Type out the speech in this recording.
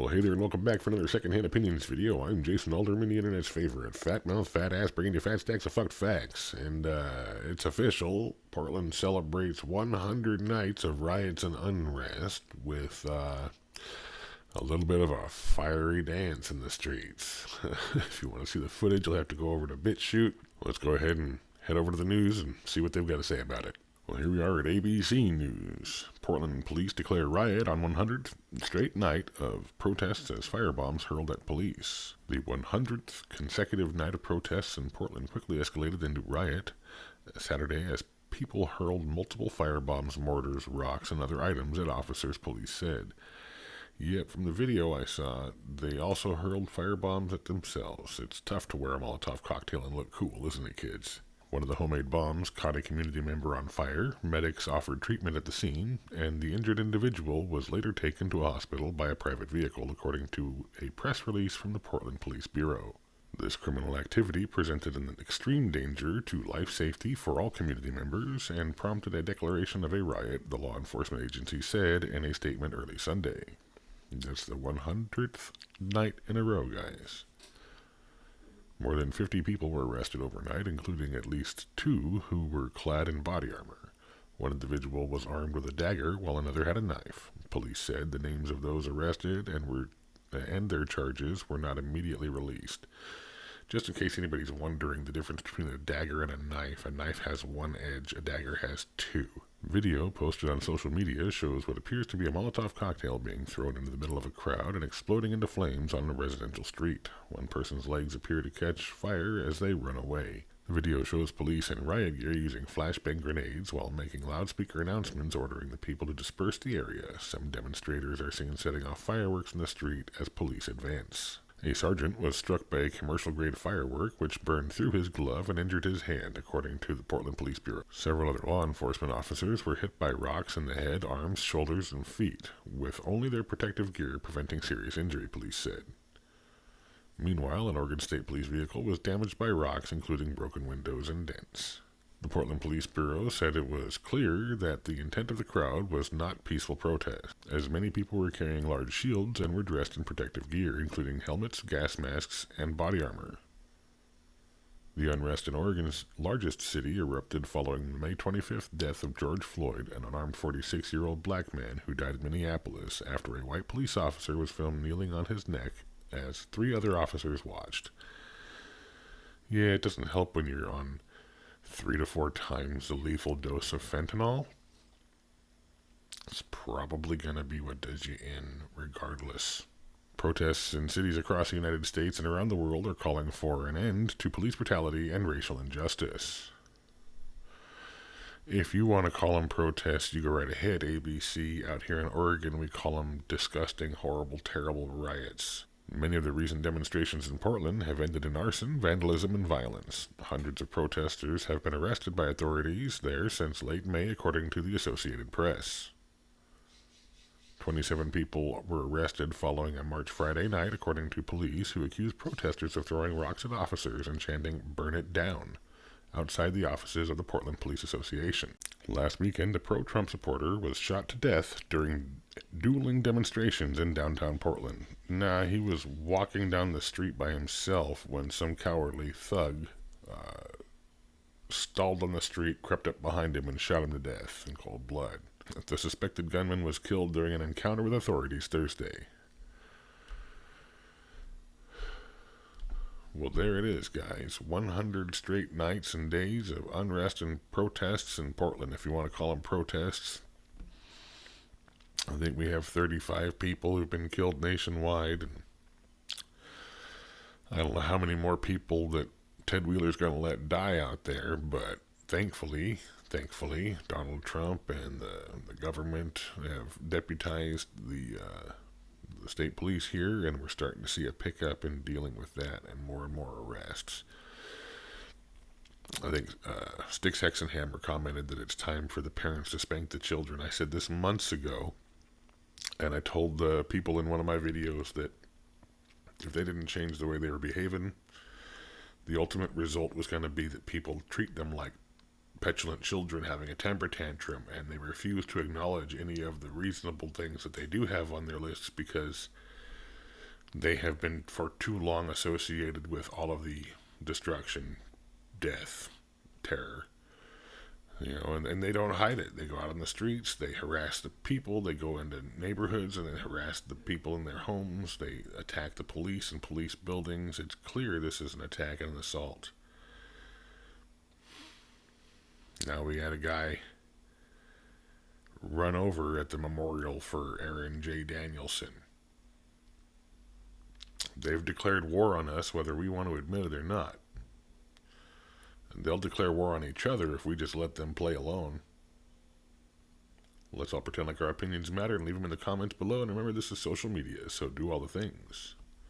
Well, hey there and welcome back for another Secondhand Opinions video. I'm Jason Alderman, the internet's favorite fat mouth, fat ass, bringing you fat stacks of fucked facts. And, it's official. Portland celebrates 100 nights of riots and unrest with, a little bit of a fiery dance in the streets. If you want to see the footage, you'll have to go over to BitChute. Let's go ahead and head over to the news and see what they've got to say about it. Well, here we are at ABC News. Portland police declare riot on 100th straight night of protests as firebombs hurled at police. The 100th consecutive night of protests in Portland quickly escalated into riot Saturday as people hurled multiple firebombs, mortars, rocks, and other items at officers, police said. Yet from the video I saw, they also hurled firebombs at themselves. It's tough to wear a Molotov cocktail and look cool, isn't it, kids? One of the homemade bombs caught a community member on fire, medics offered treatment at the scene, and the injured individual was later taken to a hospital by a private vehicle, according to a press release from the Portland Police Bureau. This criminal activity presented an extreme danger to life safety for all community members and prompted a declaration of a riot, the law enforcement agency said in a statement early Sunday. That's the 100th night in a row, guys. More than 50 people were arrested overnight, including at least 2 who were clad in body armor. One individual was armed with a dagger, while another had a knife. Police said the names of those arrested and their charges were not immediately released. Just in case anybody's wondering the difference between a dagger and a knife has one edge, a dagger has 2. Video posted on social media shows what appears to be a Molotov cocktail being thrown into the middle of a crowd and exploding into flames on a residential street. One person's legs appear to catch fire as they run away. The video shows police in riot gear using flashbang grenades while making loudspeaker announcements ordering the people to disperse the area. Some demonstrators are seen setting off fireworks in the street as police advance. A sergeant was struck by a commercial-grade firework, which burned through his glove and injured his hand, according to the Portland Police Bureau. Several other law enforcement officers were hit by rocks in the head, arms, shoulders, and feet, with only their protective gear preventing serious injury, police said. Meanwhile, an Oregon State Police vehicle was damaged by rocks, including broken windows and dents. The Portland Police Bureau said it was clear that the intent of the crowd was not peaceful protest, as many people were carrying large shields and were dressed in protective gear, including helmets, gas masks, and body armor. The unrest in Oregon's largest city erupted following the May 25th death of George Floyd, an unarmed 46-year-old black man who died in Minneapolis after a white police officer was filmed kneeling on his neck as 3 other officers watched. Yeah, it doesn't help when you're on 3 to 4 times the lethal dose of fentanyl. It's probably going to be what does you in regardless. Protests in cities across the United States and around the world are calling for an end to police brutality and racial injustice. If you want to call them protests, you go right ahead, ABC. Out here in Oregon, we call them disgusting, horrible, terrible riots. Many of the recent demonstrations in Portland have ended in arson, vandalism, and violence. Hundreds of protesters have been arrested by authorities there since late May, according to the Associated Press. 27 people were arrested following a march Friday night, according to police, who accused protesters of throwing rocks at officers and chanting, "Burn it down," outside the offices of the Portland Police Association. Last weekend, a pro-Trump supporter was shot to death during dueling demonstrations in downtown Portland. Nah, he was walking down the street by himself when some cowardly thug stalled on the street, crept up behind him, and shot him to death in cold blood. The suspected gunman was killed during an encounter with authorities Thursday. Well, there it is, guys. 100 straight nights and days of unrest and protests in Portland, if you want to call them protests. I think we have 35 people who've been killed nationwide. And I don't know how many more people that Ted Wheeler's going to let die out there, but thankfully, Donald Trump and the government have deputized the state police here, and we're starting to see a pickup in dealing with that and more arrests. I think Sticks Hexenhammer commented that it's time for the parents to spank the children. I said this months ago, and I told the people in one of my videos that if they didn't change the way they were behaving, the ultimate result was going to be that people treat them like petulant children having a temper tantrum, and they refuse to acknowledge any of the reasonable things that they do have on their lists because They have been for too long associated with all of the destruction, death, terror. And they don't hide it. They go out on the streets, they harass the people, they go into neighborhoods and they harass the people in their homes, they attack the police and police buildings. It's clear this is an attack and an assault. Now we had a guy run over at the memorial for Aaron J. Danielson. They've declared war on us whether we want to admit it or not. And they'll declare war on each other if we just let them play alone. Let's all pretend like our opinions matter and leave them in the comments below. And remember, this is social media, so do all the things.